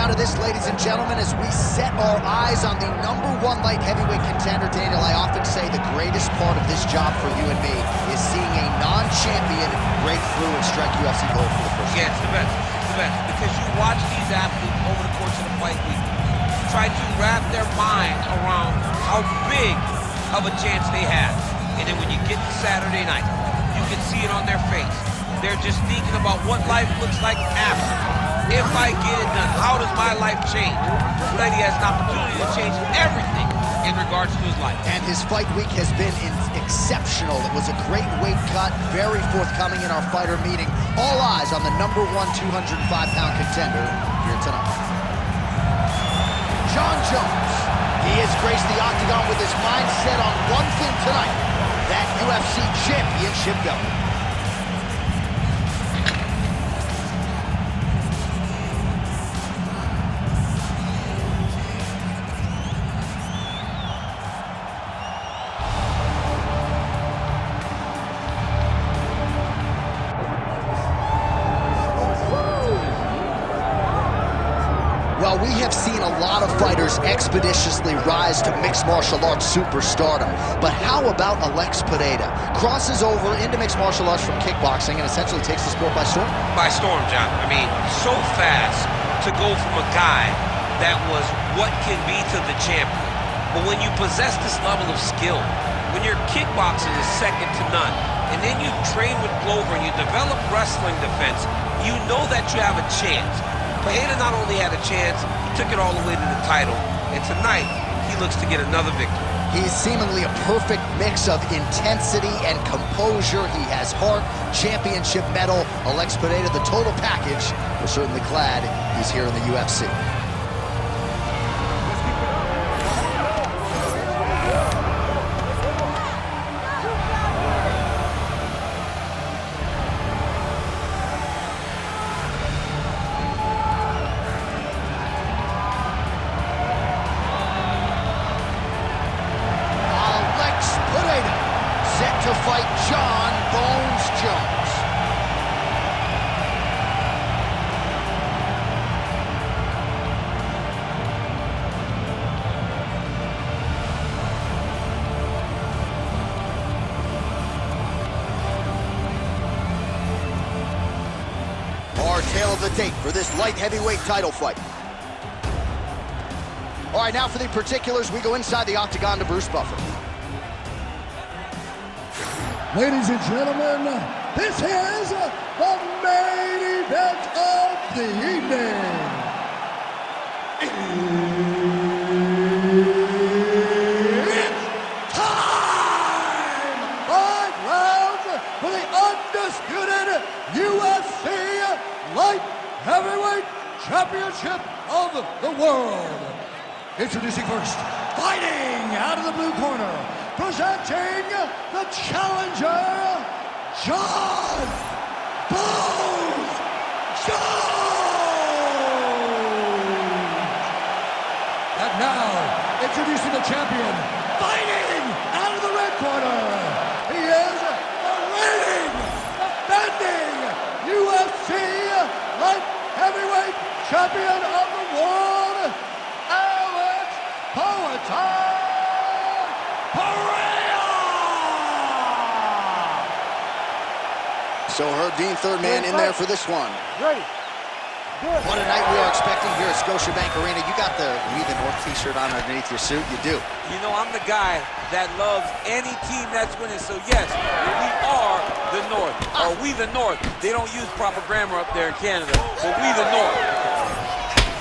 out of this, ladies and gentlemen, as we set our eyes on the #1 light heavyweight contender. Daniel, I often say the greatest part of this job for you and me is seeing a non-champion break through and strike UFC gold for the first time. Yeah, it's the best. It's the best. Because you watch these athletes over the course of the fight week try to wrap their mind around how big of a chance they have. And then when you get to Saturday night, you can see it on their face. They're just thinking about what life looks like after. If I get it done, how does my life change? This lady has an opportunity to change everything in regards to his life. And his fight week has been exceptional. It was a great weight cut, very forthcoming in our fighter meeting. All eyes on the #1 205-pound contender here tonight. Jon Jones. He has graced the Octagon with his mindset on one thing tonight, that UFC championship belt. Well, we have seen a lot of fighters expeditiously rise to mixed martial arts superstardom. But how about Alex Pereira? Crosses over into mixed martial arts from kickboxing and essentially takes the sport by storm? By storm, John. I mean, so fast to go from a guy that was what can be to the champion. But when you possess this level of skill, when your kickboxing is second to none, and then you train with Glover and you develop wrestling defense, you know that you have a chance. Pereira not only had a chance, he took it all the way to the title. And tonight, he looks to get another victory. He's seemingly a perfect mix of intensity and composure. He has heart, championship medal. Alex Pereira, the total package. We're certainly glad he's here in the UFC. Set to fight Jon Bones Jones. Our tale of the tape for this light heavyweight title fight. All right, now for the particulars, we go inside the Octagon to Bruce Buffer. Ladies and gentlemen, this is the main event of the evening. It's time! 5 rounds for the undisputed UFC Light Heavyweight Championship of the world. Introducing first, fighting out of the blue corner, presenting the challenger, Jon Bones Jones. And now, introducing the champion, fighting out of the red corner. He is the reigning, defending UFC Light Heavyweight Champion of the world, Alex Pereira! So Herb Dean, third man in there for this one. Ready. Good. What a night we are expecting here at Scotiabank Arena. You got the We the North t-shirt on underneath your suit. You do. You know, I'm the guy that loves any team that's winning. So yes, we are the North. Or we the North. They don't use proper grammar up there in Canada, but we the North.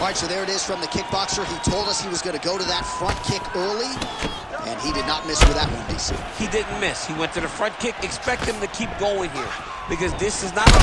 All right, so there it is from the kickboxer. He told us he was going to go to that front kick early, and he did not miss with that one, DC. He didn't miss. He went to the front kick. Expect him to keep going here, because this is not a...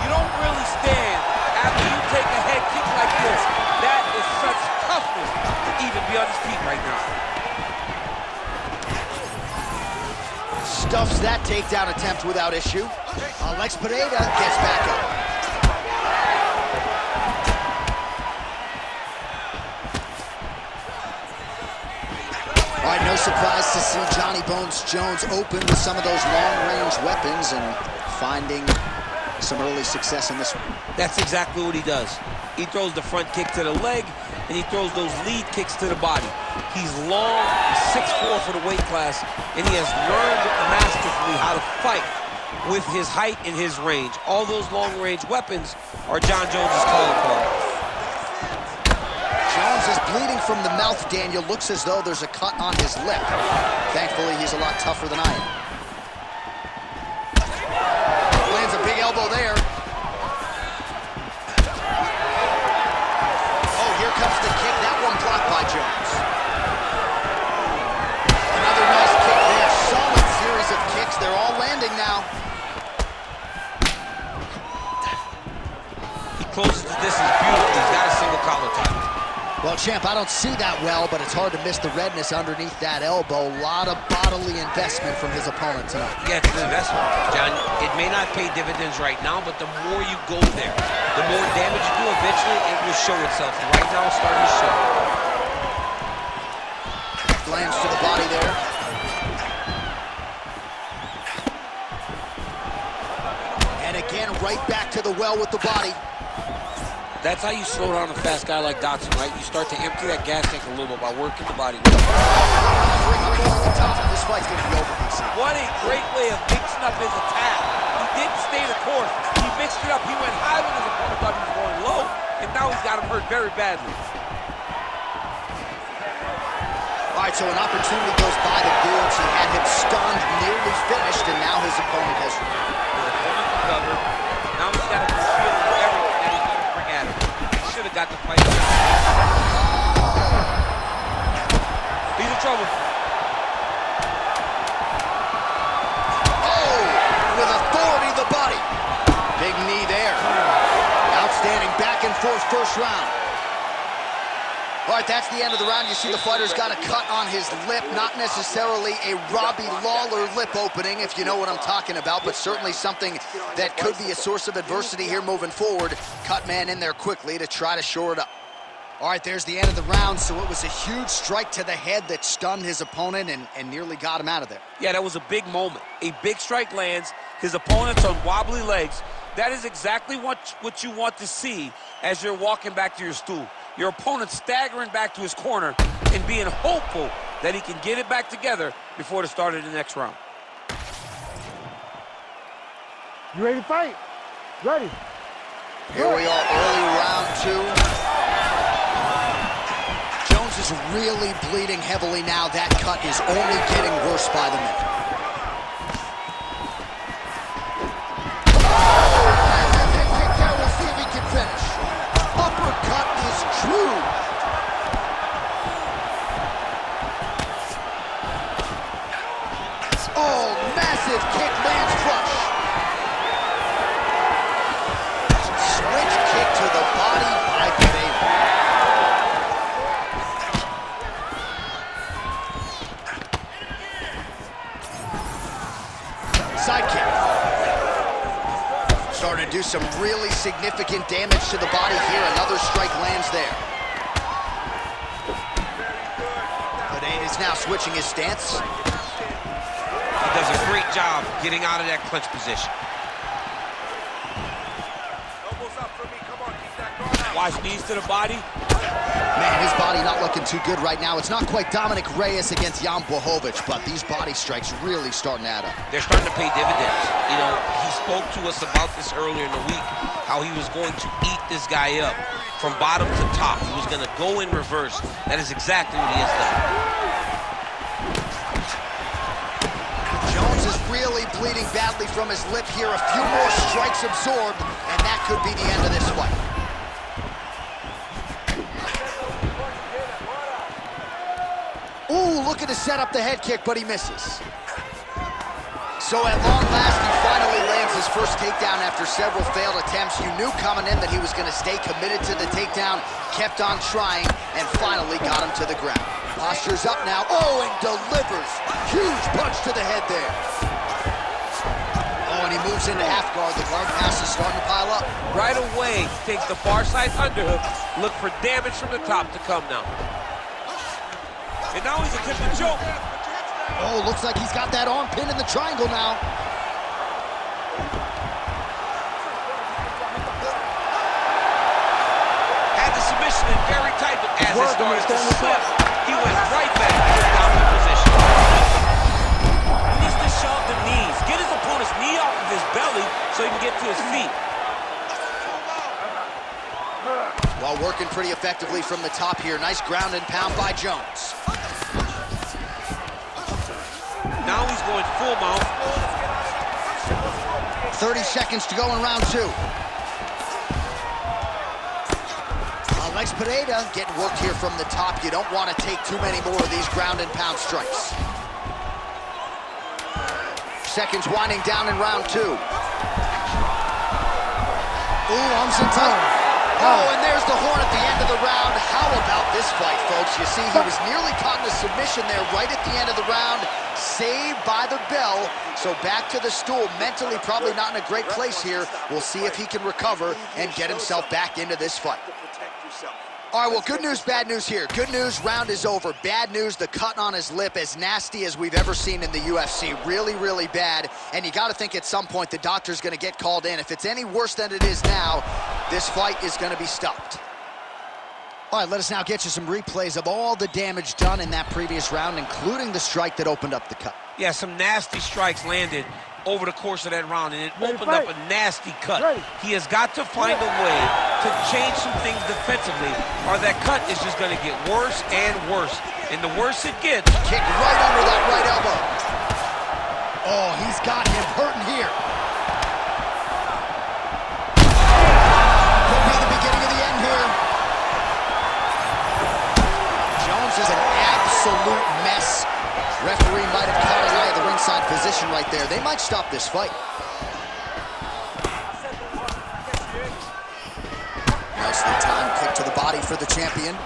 You don't really stand after you take a head kick like this. That is such toughness to even be on his feet right now. Stuffs that takedown attempt without issue. Alex Pereira gets back up. All right, no surprise to see Johnny Bones Jones open with some of those long-range weapons and finding some early success in this one. That's exactly what he does. He throws the front kick to the leg, and he throws those lead kicks to the body. He's long, he's 6'4" for the weight class, and he has learned masterfully how to fight with his height and his range. All those long-range weapons are John Jones's calling card. Jones is bleeding from the mouth, Daniel. Looks as though there's a cut on his lip. Thankfully, he's a lot tougher than I am. Lands a big elbow there. Oh, here comes the kick. That one blocked by Jones. Another nice kick there. Solid series of kicks. They're all landing now. He closes the distance beautifully. He's got a single collar tie. Well, champ, I don't see that well, but it's hard to miss the redness underneath that elbow. A lot of bodily investment from his opponent tonight. Yeah, it's an investment, John. It may not pay dividends right now, but the more you go there, the more damage you do, eventually it will show itself. Right now, it's starting to show. Lands to the body there. And again, right back to the well with the body. That's how you slow down a fast guy like Dotson, right? You start to empty that gas tank a little bit by working the body. This fight's going to be over, DC. What a great way of mixing up his attack. He didn't stay the course. He mixed it up. He went high when his opponent thought he was going low, and now he's got him hurt very badly. All right, so an opportunity goes by the Goons. He had him stunned, nearly finished, and now his opponent has recovered. His opponent recovered. Now he's got to conceal everything that he's going to bring at him. He should have got the fight. He's in trouble. Oh, with authority to the body. Big knee there. Outstanding back and forth first round. All right, that's the end of the round. You see the fighter's got a cut on his lip, not necessarily a Robbie Lawler lip opening, if you know what I'm talking about, but certainly something that could be a source of adversity here moving forward. Cut man in there quickly to try to shore it up. All right, there's the end of the round, so it was a huge strike to the head that stunned his opponent and nearly got him out of there. Yeah, that was a big moment. A big strike lands, his opponent's on wobbly legs. That is exactly what you want to see as you're walking back to your stool. Your opponent staggering back to his corner and being hopeful that he can get it back together before the start of the next round. You ready to fight? Ready. Here we are, early round two. Jones is really bleeding heavily now. That cut is only getting worse by the minute. We'll see if he can finish. Uppercut is true. Oh, massive kick lands flush. Switch kick to the body by Pereira. Side kick. Starting to do some really significant damage to the body here. Another strike lands there. Pereira is now switching his stance. He does a great job getting out of that clinch position. Watch knees to the body. Man, his body not looking too good right now. It's not quite Dominic Reyes against Jan Blachowicz, but these body strikes really starting to add up. They're starting to pay dividends. You know, he spoke to us about this earlier in the week, how he was going to eat this guy up from bottom to top. He was going to go in reverse. That is exactly what he has done. Jones is really bleeding badly from his lip here. A few more strikes absorbed, and that could be the end of this fight. Ooh, looking to set up the head kick, but he misses. So at long last, he finally lands his first takedown after several failed attempts. You knew coming in that he was going to stay committed to the takedown, kept on trying, and finally got him to the ground. Posture's up now. Oh, and delivers. Huge punch to the head there. Oh, and he moves into half guard. The guard pass is starting to pile up. Right away, takes the far side underhook. Look for damage from the top to come now. And now he's attempting to choke. Oh, looks like he's got that arm pinned in the triangle now. in very tight, but as it started to slip, he went right back to his dominant position. He needs to shove the knees. Get his opponent's knee off of his belly so he can get to his feet. While working pretty effectively from the top here. Nice ground and pound by Jones. Now he's going full mount. 30 seconds to go in round 2. Alex Pereira getting worked here from the top. You don't want to take too many more of these ground and pound strikes. Seconds winding down in round 2. Ooh, arms and tongue. Oh, and there's the horn at the end of the round. How about this fight, folks? You see, he was nearly caught in a submission there right at the end of the round. Saved by the bell. So back to the stool. Mentally probably not in a great place here. We'll see if he can recover and get himself back into this fight. All right, well, good news, bad news here. Good news, round is over. Bad news, the cut on his lip, as nasty as we've ever seen in the UFC. Really, really bad. And you got to think at some point the doctor's going to get called in. If it's any worse than it is now, this fight is going to be stopped. All right, let us now get you some replays of all the damage done in that previous round, including the strike that opened up the cut. Yeah, some nasty strikes landed over the course of that round, and it opened up a nasty cut. He has got to find a way to change some things defensively, or that cut is just going to get worse and worse. And the worse it gets... Kick right under that right elbow. Oh, he's got him hurting here. Could be the beginning of the end here. Jones is an absolute mess. Referee might have caught an eye of the ringside position right there. They might stop this fight. Nicely timed kick to the body for the champion.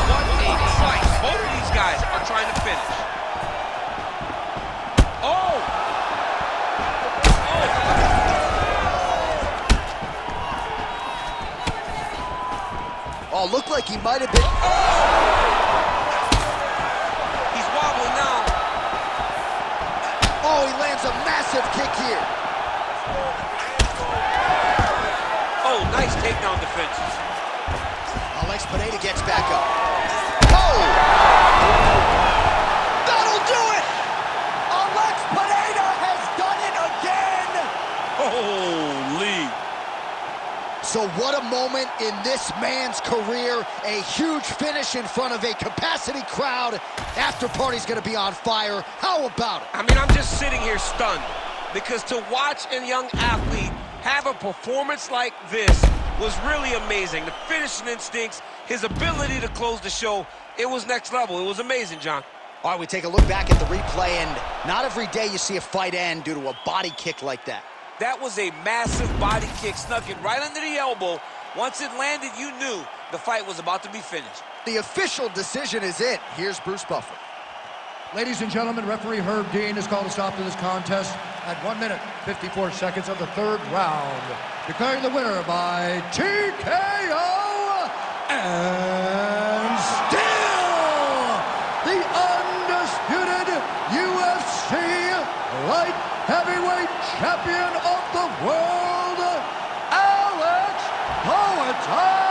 What a fight. Both of these guys are trying to finish. Oh! Oh, looked like he might have been... He's wobbling now. Oh, he lands a massive kick here. Oh, nice takedown defense. Alex Pereira gets back up. Oh! That'll do it! Alex Pereira has done it again! Holy! So what a moment in this man's career. A huge finish in front of a capacity crowd. After party's gonna be on fire. How about it? I mean, I'm just sitting here stunned, because to watch a young athlete have a performance like this was really amazing. The finishing instincts, his ability to close the show, it was next level. It was amazing, John. All right, we take a look back at the replay, and not every day you see a fight end due to a body kick like that. That was a massive body kick, snuck it right under the elbow. Once it landed, you knew the fight was about to be finished. The official decision is in. Here's Bruce Buffer. Ladies and gentlemen, referee Herb Dean has called a stop to this contest at 1 minute, 54 seconds of the third round, declaring the winner by TKO, and still the undisputed UFC light heavyweight champion of the world, Alex Pereira.